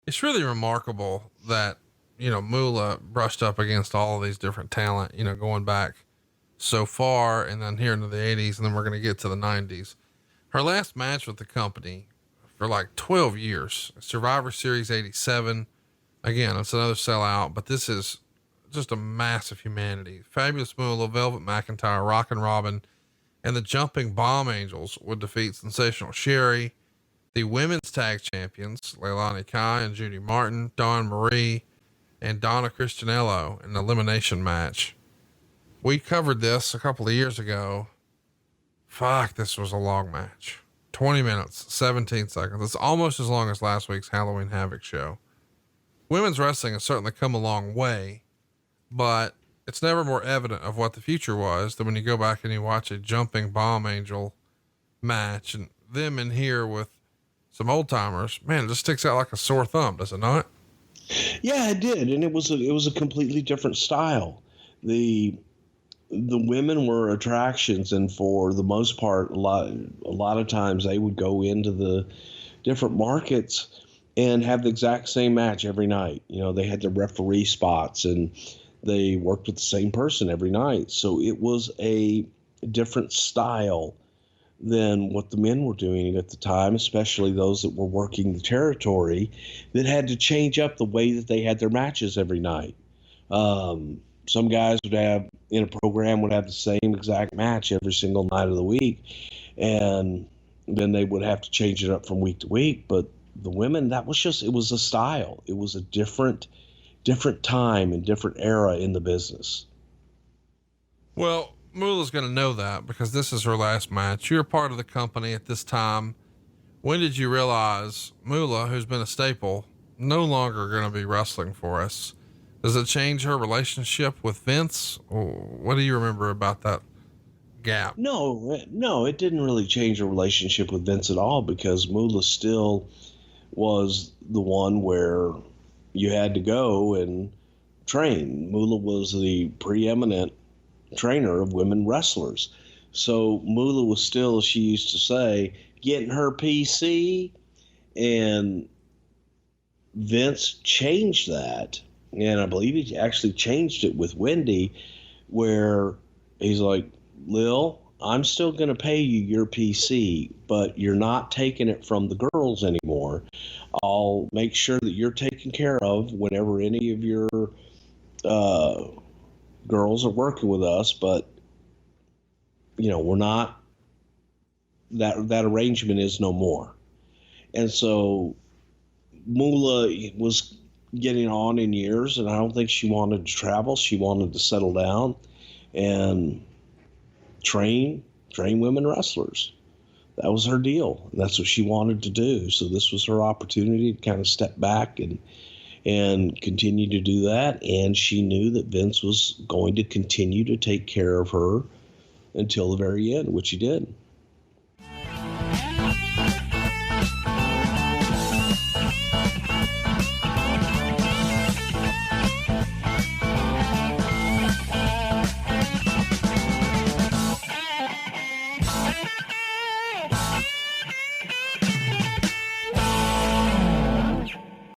It's really remarkable that, Moolah brushed up against all of these different talent, going back so far and then here into the 80s. And then we're going to get to the 90s. Her last match with the company for like 12 years, Survivor Series 87. Again, it's another sellout, but this is just a massive humanity. Fabulous Moolah, Velvet McIntyre, Rockin' Robin, and the Jumping Bomb Angels would defeat Sensational Sherry, the women's tag champions, Leilani Kai and Judy Martin, Dawn Marie, and Donna Christianello in an elimination match. We covered this a couple of years ago. Fuck, this was a long match. 20 minutes, 17 seconds. It's almost as long as last week's Halloween Havoc show. Women's wrestling has certainly come a long way, but it's never more evident of what the future was than when you go back and you watch a Jumping Bomb Angel match and them in here with some old timers. Man, it just sticks out like a sore thumb, does it not? Yeah, it did. And it was a completely different style. The women were attractions, and for the most part, a lot of times they would go into the different markets and have the exact same match every night. They had the referee spots and they worked with the same person every night. So it was a different style than what the men were doing at the time, especially those that were working the territory that had to change up the way that they had their matches every night. Some guys would have in a program would have the same exact match every single night of the week. And then they would have to change it up from week to week. But the women, it was a style. It was a different time and different era in the business. Well, Moolah's going to know that because this is her last match. You're part of the company at this time. When did you realize Moolah, who's been a staple, no longer going to be wrestling for us? Does it change her relationship with Vince? Or what do you remember about that gap? No, it didn't really change her relationship with Vince at all, because Moolah still was the one where you had to go and train. Moolah was the preeminent trainer of women wrestlers. So Moolah was still, as she used to say, getting her PC, and Vince changed that. And I believe he actually changed it with Wendy, where he's like, Lil, I'm still going to pay you your PC, but you're not taking it from the girls anymore. I'll make sure that you're taken care of whenever any of your girls are working with us, but we're not, that arrangement is no more. And so Moolah was getting on in years, and I don't think she wanted to travel. She wanted to settle down and train women wrestlers. That was her deal. And that's what she wanted to do. So this was her opportunity to kind of step back and continue to do that. And she knew that Vince was going to continue to take care of her until the very end, which he did.